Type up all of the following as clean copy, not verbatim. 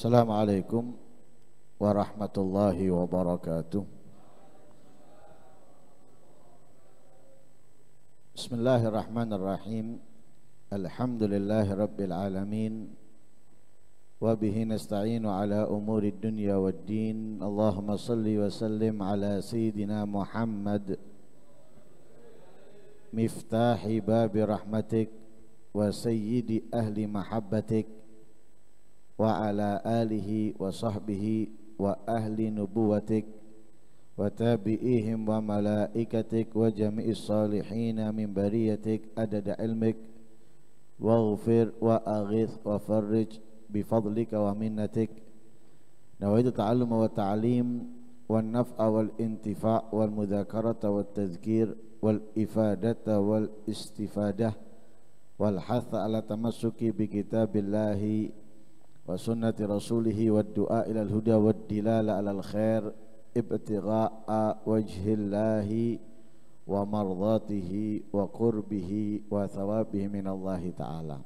Assalamualaikum warahmatullahi wabarakatuh. Bismillahirrahmanirrahim. Alhamdulillahi rabbil alamin. Wa bihi nasta'inu ala umuri dunya waddin. Allahumma salli wa sallim ala sayyidina Muhammad miftahi babi rahmatik wa sayyidi ahli mahabbatik wa ala alihi wa sahbihi wa ahli nubuwatik wa tabi'ihim wa malaikatik wa jami'is salihina min bariyatik adada ilmik waghfir wa aghith wa farrij bifadlika wa minnatik. Nawaitu ta'alluma wa ta'lim wa naf'a wal intifa' wal mudhakarata wal tadhkir wal ifadata wal istifadah wal hatha ala tamassuki bi kitabillahi wa sunnati rasulihi wa du'a ilal huda wa dilala alal khair ibtigha'a wajhillahi wa mardatihi wa qurbihi wa thawabihi minallahi ta'ala.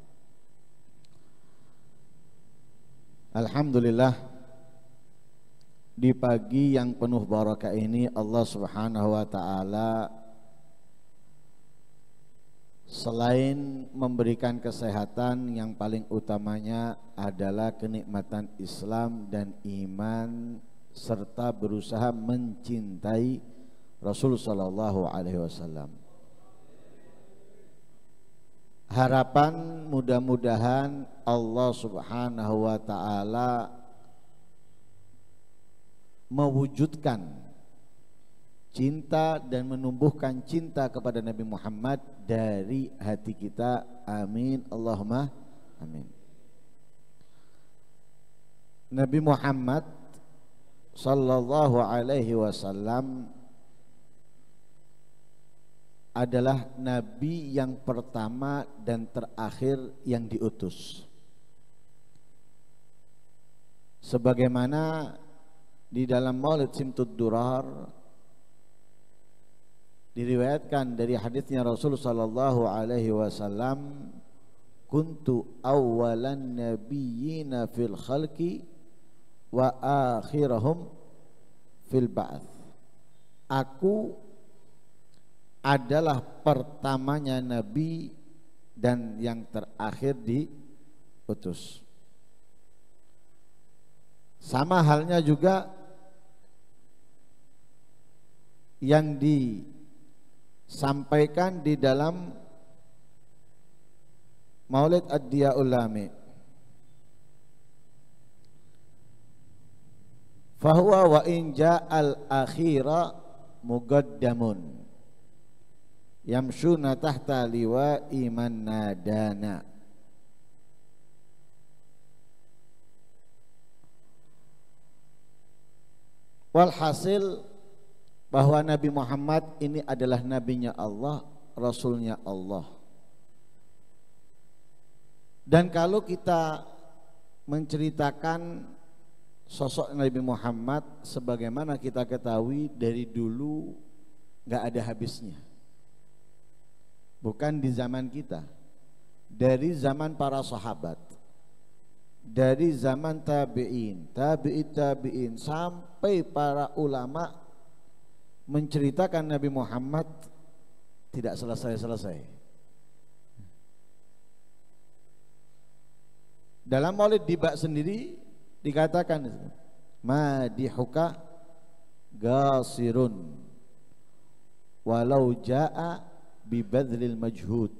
Alhamdulillah, di pagi yang penuh barakah ini Allah subhanahu wa ta'ala selain memberikan kesehatan, yang paling utamanya adalah kenikmatan Islam dan iman serta berusaha mencintai Rasul sallallahu alaihi wasallam. Harapan mudah-mudahan Allah subhanahu wa ta'ala mewujudkan cinta dan menumbuhkan cinta kepada Nabi Muhammad dari hati kita. Amin, Allahumma amin. Nabi Muhammad sallallahu alaihi wasallam adalah nabi yang pertama dan terakhir yang diutus. Sebagaimana di dalam Maulid Simtud Durar diriwayatkan dari hadisnya Rasul sallallahu alaihi wasallam, kuntu awwalan nabiyyina fil khalqi wa akhirahum fil ba'ts. Aku adalah pertamanya nabi dan yang terakhir diutus. Sama halnya juga yang disampaikan di dalam Maulid Ad-Diyaul Lami. Fahuwa wa in ja'al akhira mugaddamun yamshuna tahta liwa iman nadana. Walhasil bahwa Nabi Muhammad ini adalah nabinya Allah, rasulnya Allah. Dan kalau kita menceritakan sosok Nabi Muhammad, sebagaimana kita ketahui dari dulu gak ada habisnya. Bukan di zaman kita, dari zaman para sahabat, dari zaman tabi'in, tabi'in sampai para ulama menceritakan Nabi Muhammad tidak selesai-selesai. Dalam Maulid Dibak sendiri dikatakan madihuka gasirun walau jaa bibadlil majhud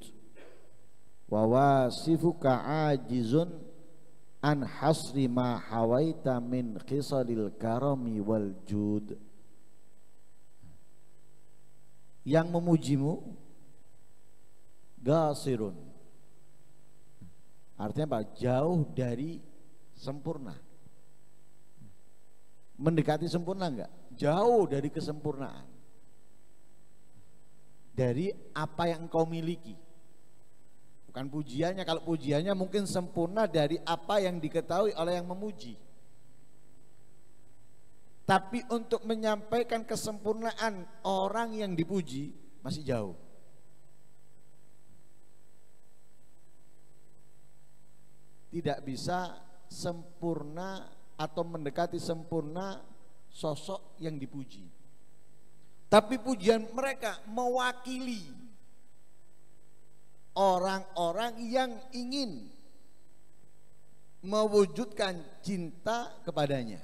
wa wasifuka ajizun an hasri ma hawaita min khisalil karami wal jud. Yang memujimu gasirun, artinya apa? Jauh dari sempurna. Mendekati sempurna enggak? Jauh dari kesempurnaan, dari apa yang engkau miliki. Bukan pujiannya, kalau pujiannya mungkin sempurna dari apa yang diketahui oleh yang memuji. Tapi untuk menyampaikan kesempurnaan orang yang dipuji masih jauh. Tidak bisa sempurna atau mendekati sempurna sosok yang dipuji. Tapi pujian mereka mewakili orang-orang yang ingin mewujudkan cinta kepadanya.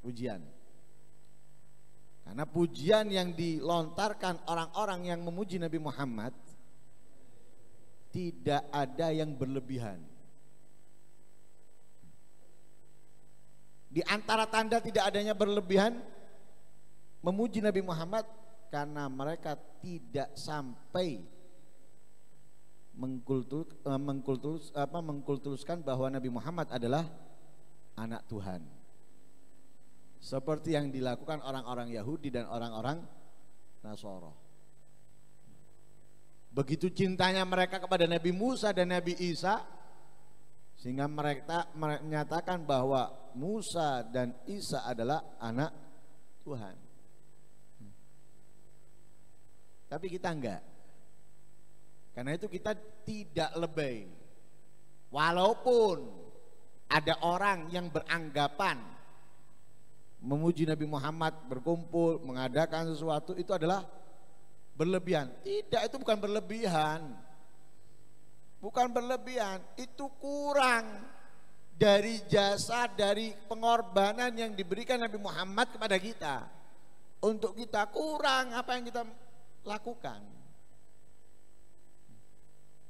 Pujian. Karena pujian yang dilontarkan orang-orang yang memuji Nabi Muhammad tidak ada yang berlebihan. Di antara tanda tidak adanya berlebihan memuji Nabi Muhammad karena mereka tidak sampai mengkultuskan bahwa Nabi Muhammad adalah anak Tuhan. Seperti yang dilakukan orang-orang Yahudi dan orang-orang Nasara. Begitu cintanya mereka kepada Nabi Musa dan Nabi Isa, sehingga mereka menyatakan bahwa Musa dan Isa adalah anak Tuhan. Tapi kita enggak. Karena itu kita tidak lebay. Walaupun ada orang yang beranggapan memuji Nabi Muhammad, berkumpul, mengadakan sesuatu itu adalah berlebihan. Tidak, itu bukan berlebihan. Bukan berlebihan, itu kurang dari jasa, dari pengorbanan yang diberikan Nabi Muhammad kepada kita. Untuk kita kurang apa yang kita lakukan.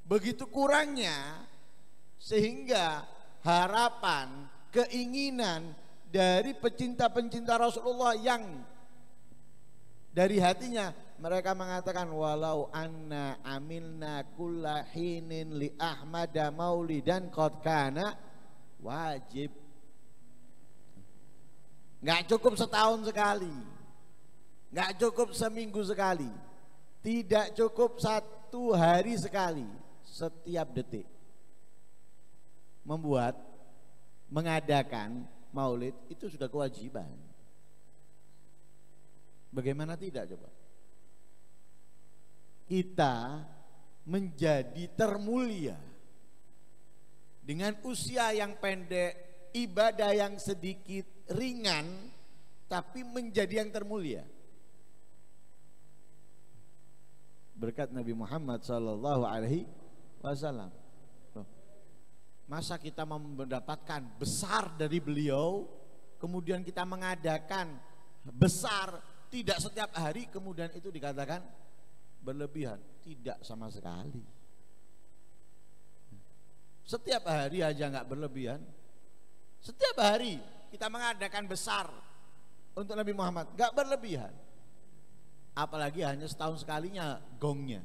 Begitu kurangnya sehingga harapan, keinginan dari pecinta-pecinta Rasulullah yang dari hatinya mereka mengatakan walau anna amilna kulla hinin li ahmada maulidan qad kana wajib. Enggak cukup setahun sekali, enggak cukup seminggu sekali, tidak cukup 1 hari sekali, setiap detik membuat, mengadakan maulid itu sudah kewajiban. Bagaimana tidak coba? Kita menjadi termulia dengan usia yang pendek, ibadah yang sedikit, ringan, tapi menjadi yang termulia berkat Nabi Muhammad sallallahu alaihi wasallam. Masa kita mendapatkan besar dari beliau, kemudian kita mengadakan besar tidak setiap hari, kemudian itu dikatakan berlebihan? Tidak sama sekali. Setiap hari aja nggak berlebihan. Setiap hari kita mengadakan besar untuk Nabi Muhammad, nggak berlebihan. Apalagi hanya setahun sekalinya gongnya.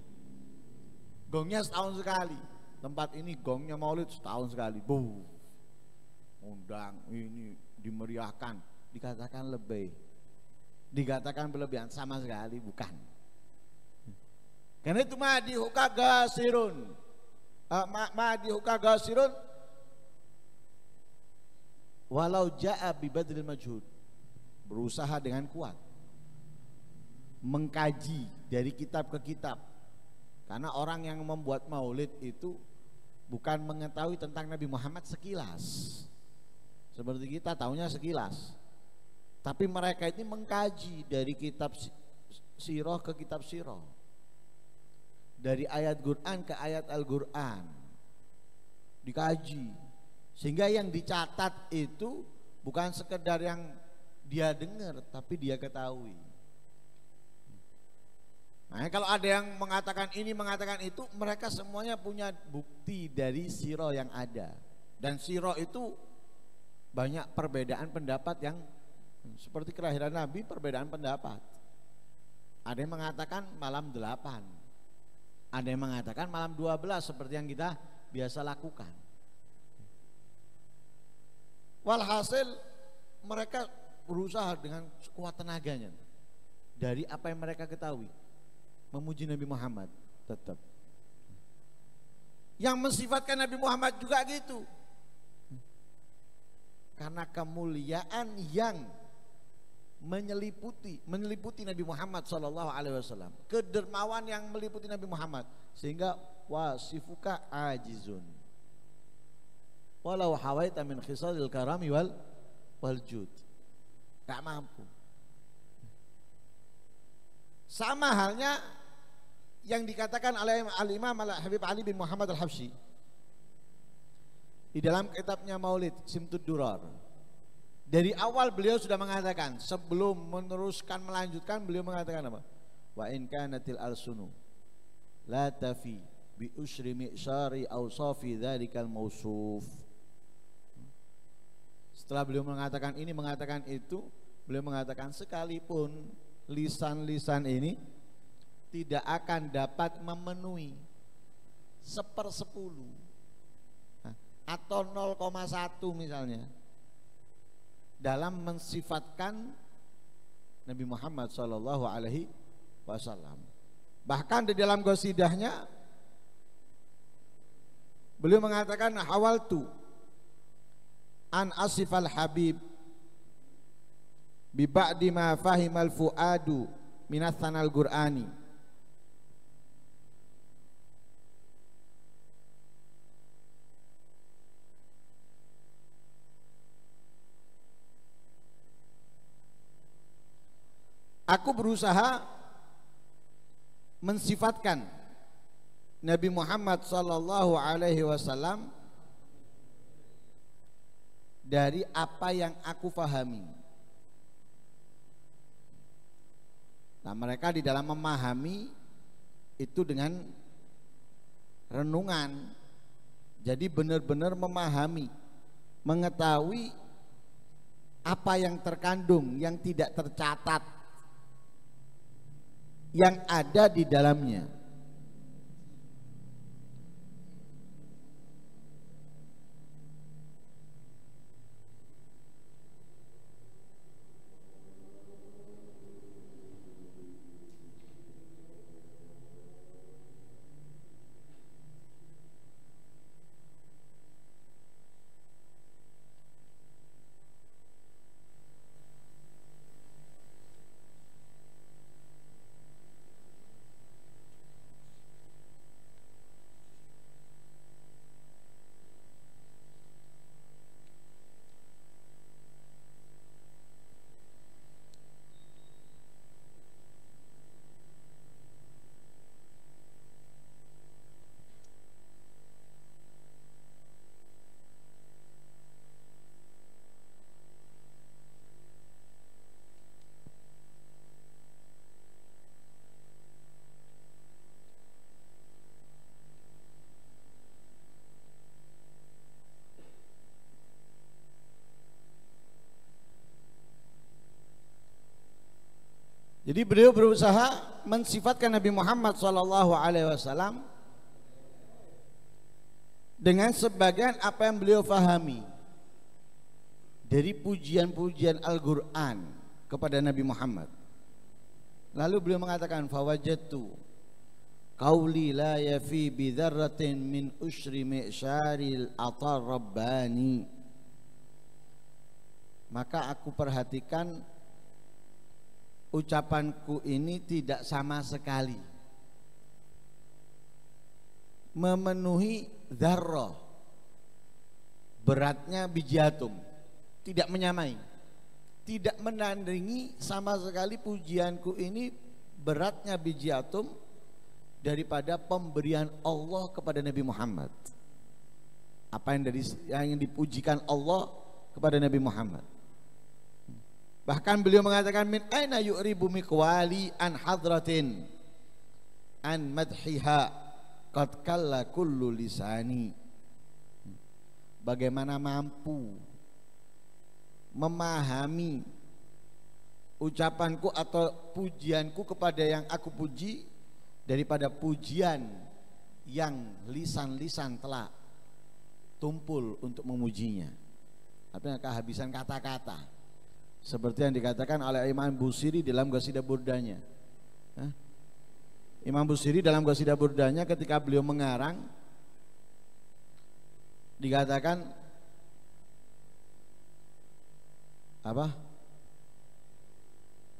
Gongnya setahun sekali. Tempat ini gongnya maulid setahun sekali. Buh. Undang ini dimeriahkan, dikatakan lebih. Dikatakan berlebihan, sama sekali bukan. Karena itu madihuka gasirun, madihuka gasirun, walau ja'a bibadril majhud, berusaha dengan kuat, mengkaji dari kitab ke kitab. Karena orang yang membuat maulid itu bukan mengetahui tentang Nabi Muhammad sekilas, seperti kita tahunya sekilas, tapi mereka ini mengkaji dari kitab sirah ke kitab sirah, dari ayat Quran ke ayat Al-Quran, dikaji sehingga yang dicatat itu bukan sekedar yang dia dengar, tapi dia ketahui. Nah, kalau ada yang mengatakan ini, mengatakan itu, mereka semuanya punya bukti dari sirah yang ada. Dan sirah itu banyak perbedaan pendapat yang seperti kelahiran Nabi, perbedaan pendapat. Ada yang mengatakan malam 8, ada yang mengatakan malam 12 seperti yang kita biasa lakukan. Walhasil mereka berusaha dengan sekuat tenaganya dari apa yang mereka ketahui memuji Nabi Muhammad tetap. Yang mensifatkan Nabi Muhammad juga gitu. Karena kemuliaan yang meliputi Nabi Muhammad sallallahu alaihi wasallam, kedermawan yang meliputi Nabi Muhammad, sehingga wasifuka ajizun, walau hawaita min khisalil karami wal jud. Gak mampu. Sama halnya yang dikatakan oleh Al-Imam Habib Ali bin Muhammad Al-Habsyi di dalam kitabnya Maulid Simtud Durar. Dari awal beliau sudah mengatakan, sebelum meneruskan melanjutkan, beliau mengatakan apa? Wa in kanatil alsunu la tafi bi usri mi'syari awsafi dzalikal mausuf. Setelah beliau mengatakan ini, mengatakan itu, beliau mengatakan sekalipun lisan-lisan ini tidak akan dapat memenuhi 1/10 atau 0,1 misalnya dalam mensifatkan Nabi Muhammad sallallahu alaihi wasallam. Bahkan di dalam qasidahnya beliau mengatakan hawaltu an asifal habib bi ba'di ma fahimal fuadu minats sanal qur'ani. Aku berusaha mensifatkan Nabi Muhammad sallallahu alaihi wasallam dari apa yang aku fahami. Nah, mereka di dalam memahami itu dengan renungan. Jadi benar-benar memahami, mengetahui apa yang terkandung, yang tidak tercatat, yang ada di dalamnya. Jadi beliau berusaha mensifatkan Nabi Muhammad SAW dengan sebagian apa yang beliau fahami dari pujian-pujian Al-Quran kepada Nabi Muhammad. Lalu beliau mengatakan fawajadtu qauli la yafi bidzarratin min usyri mi'syaril atar rabbani. Maka aku perhatikan ucapanku ini tidak sama sekali memenuhi dzarrah, beratnya biji atom, tidak menyamai, tidak menandingi sama sekali pujianku ini beratnya biji atom daripada pemberian Allah kepada Nabi Muhammad. Apa yang dipujikan Allah kepada Nabi Muhammad. Bahkan beliau mengatakan min aina yu'ribu miqwali an hadratin an madhiha qad kalla kullu lisani. Bagaimana mampu memahami ucapanku atau pujianku kepada yang aku puji daripada pujian yang lisan-lisan telah tumpul untuk memujinya. Artinya kehabisan kata-kata. Seperti yang dikatakan oleh Imam Busiri dalam Qasidah Burdanya. Imam Busiri dalam Qasidah Burdanya ketika beliau mengarang dikatakan apa?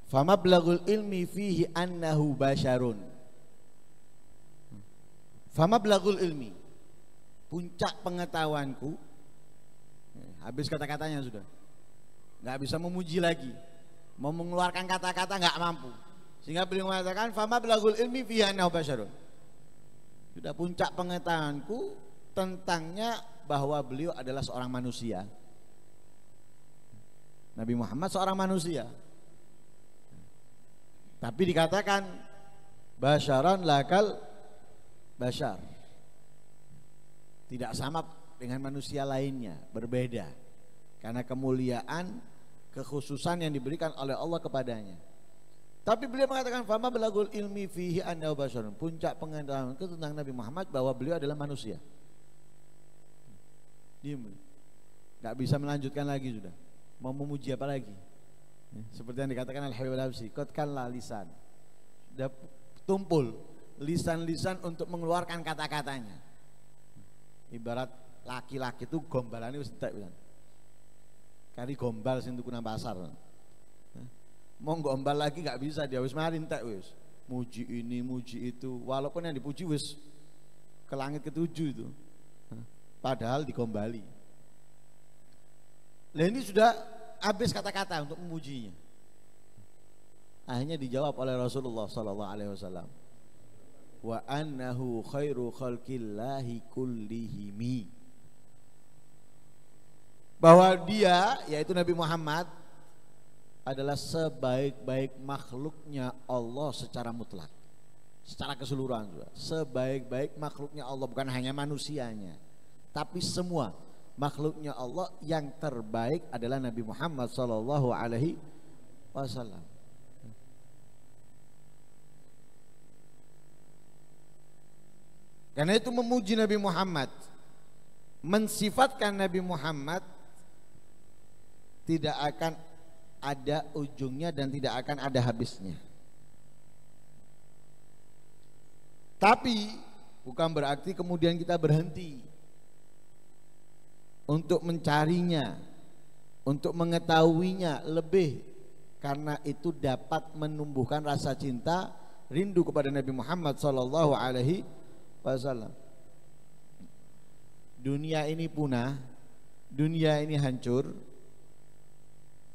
Famablagul ilmi fihi annahu basyarun. Famablagul ilmi, puncak pengetahuanku habis kata-katanya sudah. Nggak bisa memuji lagi. Mau mengeluarkan kata-kata nggak mampu. Sehingga beliau mengatakan fama belagul ilmi fiha annahu basyarun. Sudah puncak pengetahuanku tentangnya bahwa beliau adalah seorang manusia. Nabi Muhammad seorang manusia. Tapi dikatakan basyaran lakal basyar. Tidak sama dengan manusia lainnya, berbeda. Karena kemuliaan, kekhususan yang diberikan oleh Allah kepadanya. Tapi beliau mengatakan fama belagul ilmi fihi annahu basyarun. Puncak pengetahuan tentang Nabi Muhammad bahwa beliau adalah manusia. Diam. Enggak bisa melanjutkan lagi sudah. Mau memuji apa lagi? Seperti yang dikatakan Al-Habib Al-Habsyi, qad kalla lisan. Sudah tumpul lisan-lisan untuk mengeluarkan kata-katanya. Ibarat laki-laki itu gombalane wis entek pisan. Kari gombal sing tuku nang pasar. Mau gombal lagi nggak bisa, dia wis mari entek wis. Muji ini, muji itu, walaupun yang dipuji wis ke langit ketujuh itu. Padahal digombali. Lah ini sudah habis kata-kata untuk memujinya. Akhirnya dijawab oleh Rasulullah sallallahu alaihi wasallam. Wa annahu khairu khalqillahi kullihimi. Bahwa dia, yaitu Nabi Muhammad, adalah sebaik-baik makhluknya Allah secara mutlak, secara keseluruhan juga. Sebaik-baik makhluknya Allah, bukan hanya manusianya, tapi semua makhluknya Allah yang terbaik adalah Nabi Muhammad sallallahu alaihi wasallam. Karena itu memuji Nabi Muhammad, mensifatkan Nabi Muhammad tidak akan ada ujungnya dan tidak akan ada habisnya. Tapi bukan berarti kemudian kita berhenti untuk mencarinya, untuk mengetahuinya lebih, karena itu dapat menumbuhkan rasa cinta, rindu kepada Nabi Muhammad sallallahu alaihi wasallam. Dunia ini punah, dunia ini hancur.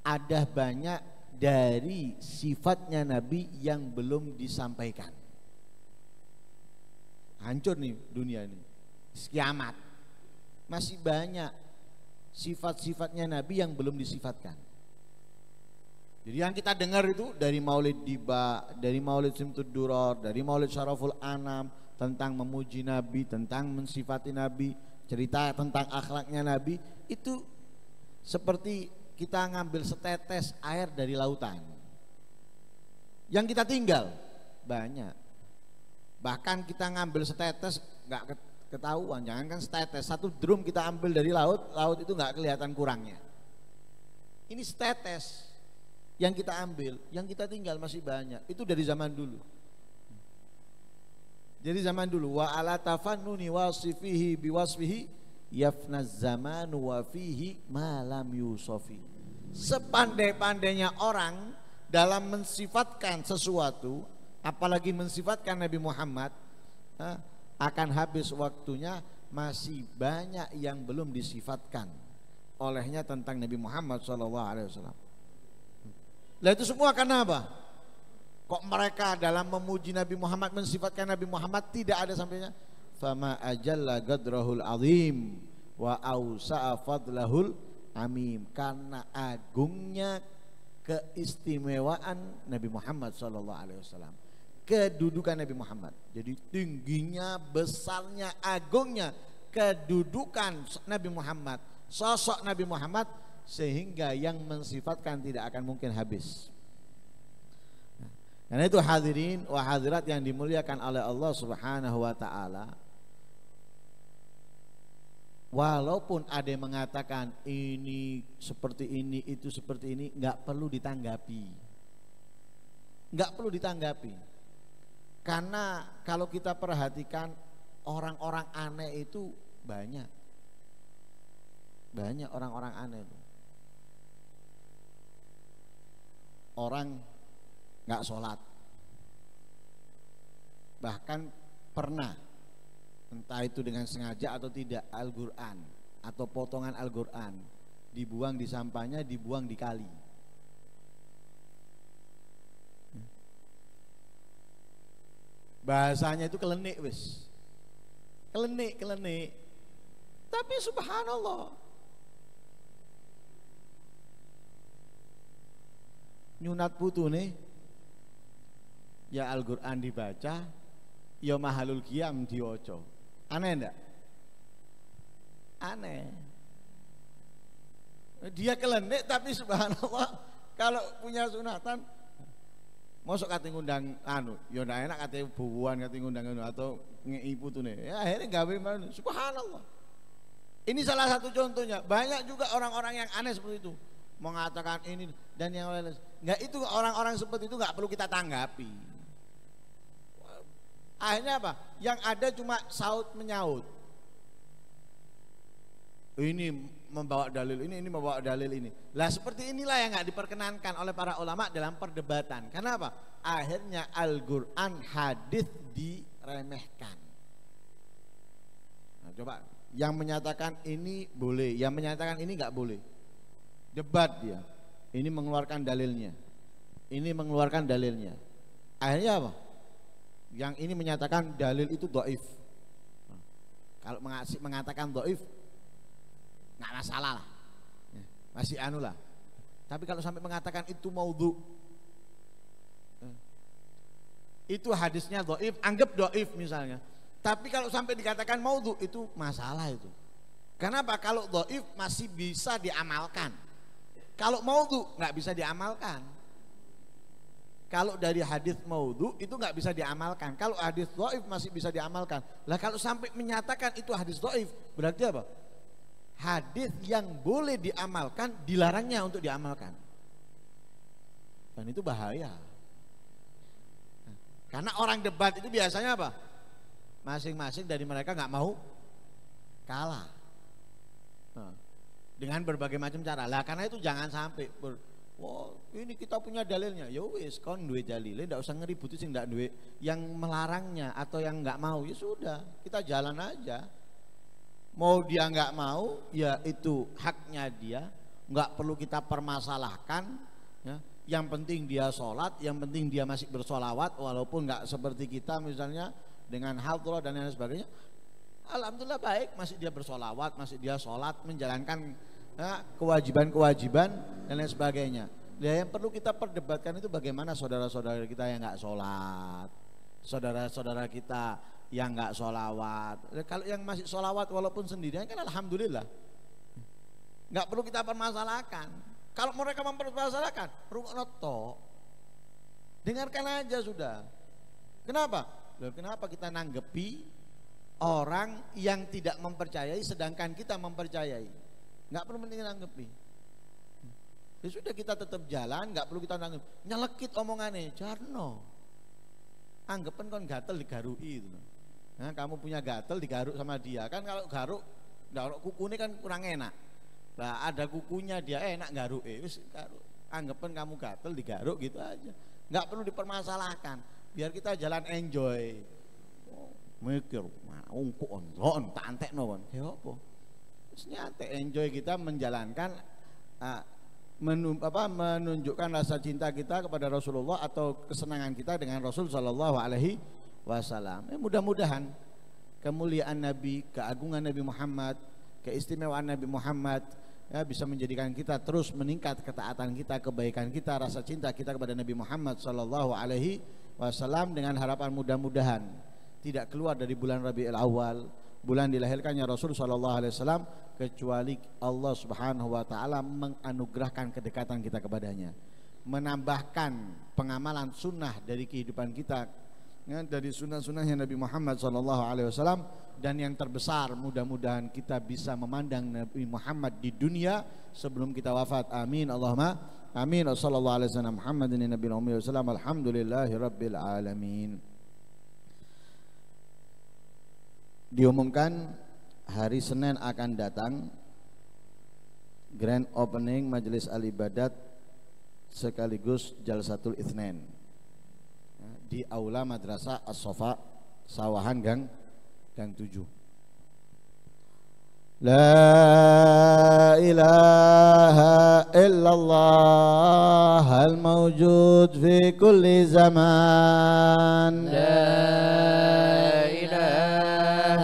Ada banyak dari sifatnya Nabi yang belum disampaikan. Hancur nih dunia ini, kiamat. Masih banyak sifat-sifatnya Nabi yang belum disifatkan. Jadi yang kita dengar itu dari Maulid Diba, dari Maulid Simtud Duror, dari Maulid Syaraful Anam, tentang memuji Nabi, tentang mensifati Nabi, cerita tentang akhlaknya Nabi, itu seperti kita ngambil setetes air dari lautan. Yang kita tinggal banyak. Bahkan kita ngambil setetes nggak ketahuan. Jangankan setetes, satu drum kita ambil dari laut, laut itu nggak kelihatan kurangnya. Ini setetes yang kita ambil, yang kita tinggal masih banyak. Itu dari zaman dulu. Jadi zaman dulu wa ala tafannuni wasifihi biwasfihi yafnaz zamanu wa fihi ma lam yusofi. Sepandai-pandainya orang dalam mensifatkan sesuatu, apalagi mensifatkan Nabi Muhammad, akan habis waktunya. Masih banyak yang belum disifatkan olehnya tentang Nabi Muhammad SAW. Lah itu semua karena apa? Kok mereka dalam memuji Nabi Muhammad, mensifatkan Nabi Muhammad tidak ada sampainya? Fama ajalla gadrahul azim wa ausa'a fadlahul amim. Karena agungnya keistimewaan Nabi Muhammad SAW, kedudukan Nabi Muhammad. Jadi tingginya, besarnya, agungnya kedudukan Nabi Muhammad, sosok Nabi Muhammad, sehingga yang mensifatkan tidak akan mungkin habis. Karena itu hadirin wa hadirat yang dimuliakan oleh Allah Subhanahu wa taala, walaupun ada yang mengatakan ini seperti ini, itu seperti ini, enggak perlu ditanggapi. Enggak perlu ditanggapi. Karena kalau kita perhatikan orang-orang aneh itu banyak. Banyak orang-orang aneh itu. Orang nggak sholat, bahkan pernah, entah itu dengan sengaja atau tidak, Al-Quran atau potongan Al-Quran dibuang di sampahnya, dibuang di kali. Bahasanya itu kelenik wis. Kelenik. Tapi subhanallah, nyunat putu nih, ya Al-Quran dibaca, ya mahalul qiyam dioco. Aneh enggak? Aneh. Dia kelenik tapi subhanallah, kalau punya sunatan, mosok kate ngundang ya ndak enak kate bubuan kate ngundang atau ngei putune. Ya akhirnya gawe subhanallah. Ini salah satu contohnya. Banyak juga orang-orang yang aneh seperti itu, mengatakan ini dan yang lain. Enggak, itu orang-orang seperti itu enggak perlu kita tanggapi. Akhirnya apa? Yang ada cuma saut menyaut. Ini membawa dalil ini membawa dalil ini. Lah seperti inilah yang enggak diperkenankan oleh para ulama dalam perdebatan. Karena apa? Akhirnya Al-Qur'an, hadis diremehkan. Nah, coba yang menyatakan ini boleh, yang menyatakan ini enggak boleh. Debat dia. Ini mengeluarkan dalilnya. Ini mengeluarkan dalilnya. Akhirnya apa? Yang ini menyatakan dalil itu dhaif. Nah, kalau mengatakan dhaif nggak masalah lah, masih anu lah. Tapi kalau sampai mengatakan itu maudhu, itu hadisnya dhaif, anggap dhaif misalnya. Tapi kalau sampai dikatakan maudhu, itu masalah itu. Kenapa? Kalau dhaif masih bisa diamalkan. Kalau maudhu nggak bisa diamalkan. Kalau dari hadis maudhu itu nggak bisa diamalkan. Kalau hadis dhaif masih bisa diamalkan. Lah kalau sampai menyatakan itu hadis dhaif, berarti apa? Hadis yang boleh diamalkan dilarangnya untuk diamalkan. Dan itu bahaya. Karena orang debat itu biasanya apa? Masing-masing dari mereka nggak mau kalah. Nah, dengan berbagai macam cara. Lah karena itu jangan sampai ini kita punya dalilnya. Ya wis kon duwe dalile, ndak usah ngeributi sing ndak duwe yang melarangnya atau yang nggak mau. Ya sudah, kita jalan aja. Mau dia nggak mau, ya itu haknya dia, nggak perlu kita permasalahkan. Ya. Yang penting dia sholat, yang penting dia masih bersolawat, walaupun nggak seperti kita misalnya dengan hadroh dan lain sebagainya. Alhamdulillah baik, masih dia bersolawat, masih dia sholat, menjalankan kewajiban-kewajiban dan lain sebagainya. Ya, yang perlu kita perdebatkan itu bagaimana saudara-saudara kita yang nggak sholat, saudara-saudara kita yang nggak sholawat. Kalau yang masih sholawat walaupun sendirian kan alhamdulillah, nggak perlu kita permasalahkan. Kalau mereka mempermasalahkan, rungokno, dengarkan aja sudah. Kenapa? Kenapa kita nanggepi orang yang tidak mempercayai sedangkan kita mempercayai? Nggak perlu nanggepi. Ya sudah, kita tetap jalan, nggak perlu kita nanggepi. Nyelekit omongannya, jarno. Anggapan kon gatel digarui itu. Nah, kamu punya gatel digaruk sama dia kan, kalau garuk kukunya kan kurang enak. Nah, ada kukunya dia enak garuk, wis garuk. Anggapan kamu gatel digaruk gitu aja. Nggak perlu dipermasalahkan. Biar kita jalan enjoy. Mikir, ungkuk on tak antekno kon. Ya apa? Terus nyantai enjoy kita menjalankan menunjukkan rasa cinta kita kepada Rasulullah atau kesenangan kita dengan Rasul sallallahu alaihi wasallam. Mudah-mudahan kemuliaan Nabi, keagungan Nabi Muhammad, keistimewaan Nabi Muhammad ya, bisa menjadikan kita terus meningkat ketaatan kita, kebaikan kita, rasa cinta kita kepada Nabi Muhammad sallallahu alaihi wasallam, dengan harapan mudah-mudahan tidak keluar dari bulan Rabiul Awal, bulan dilahirkannya Rasul sallallahu alaihi wasallam, kecuali Allah Subhanahu wa taala menganugerahkan kedekatan kita kepadanya, menambahkan pengamalan sunnah dari kehidupan kita, ya, dari sunnah-sunnahnya Nabi Muhammad SAW. Dan yang terbesar, mudah-mudahan kita bisa memandang Nabi Muhammad di dunia sebelum kita wafat. Amin Allahumma amin. Wassallallahu alaihi wasallam Muhammadin nabiyil ummi wasallam. Alhamdulillahi rabbil alamin. Diumumkan hari Senin akan datang grand opening majelis al-ibadat sekaligus Jalsatul Itsnain di Aula Madrasah As-Sofa, Sawahan Gang 7. La ilaha الله الموجود في كل زمان. لا إله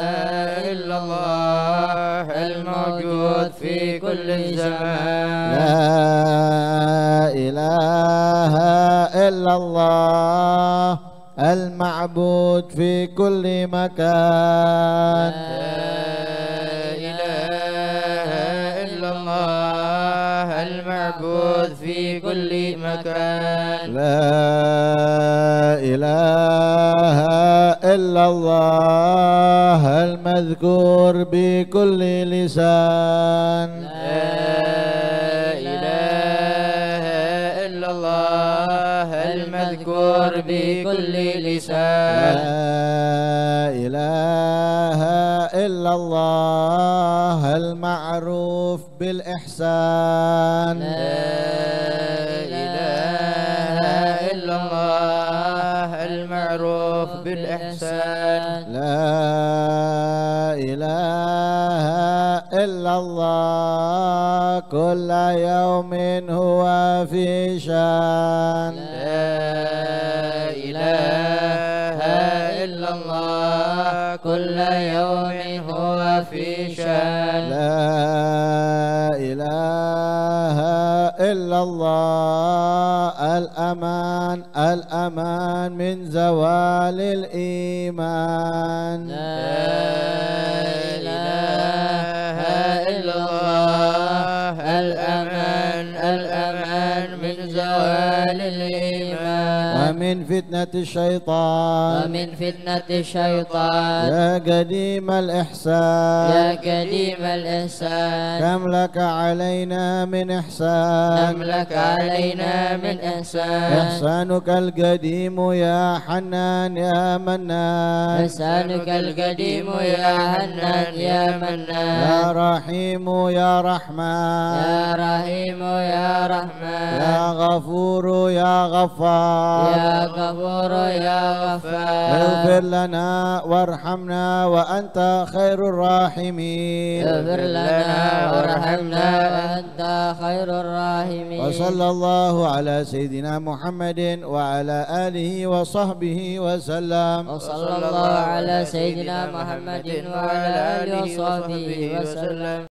إلا الله الموجود في كل زمان. لا إله إلا الله المعبود في كل مكان. المعبود في كل مكان. لا إله إلا الله المذكور بكل لسان. لا إله إلا الله المذكور بكل لسان. لا إله إلا الله المعروف بالإحسان. لا إله إلا الله المعروف بالإحسان. لا إله إلا الله كل يوم هو في شان. لا إله إلا الله كل يوم هو في شان. لا إله إلا الله الأمان الأمان من زوال الإيمان. لا إله إلا الله الأمان الأمان من زوال الإيمان. ومن فتنة الشيطان ومن فتنة الشيطان. يا قديم الإحسان يا قديم الإحسان. كم لك علينا من إحسان. كم لك علينا من إحسان. إحسانك القديم يا حنان يا منان. إحسانك القديم يا حنان يا منان. يا رحيم يا رحمن. يا رحيم يا رحمن. يا غفور يا غفار. يا غفور يا غفار. اغفر لنا وارحمنا وأنت خير الراحمين. اغفر لنا وارحمنا وأنت خير الراحمين. وصلى الله على سيدنا محمد وعلى آله وصحبه وسلم. وصلى الله على سيدنا محمد وعلى آله وصحبه وسلم.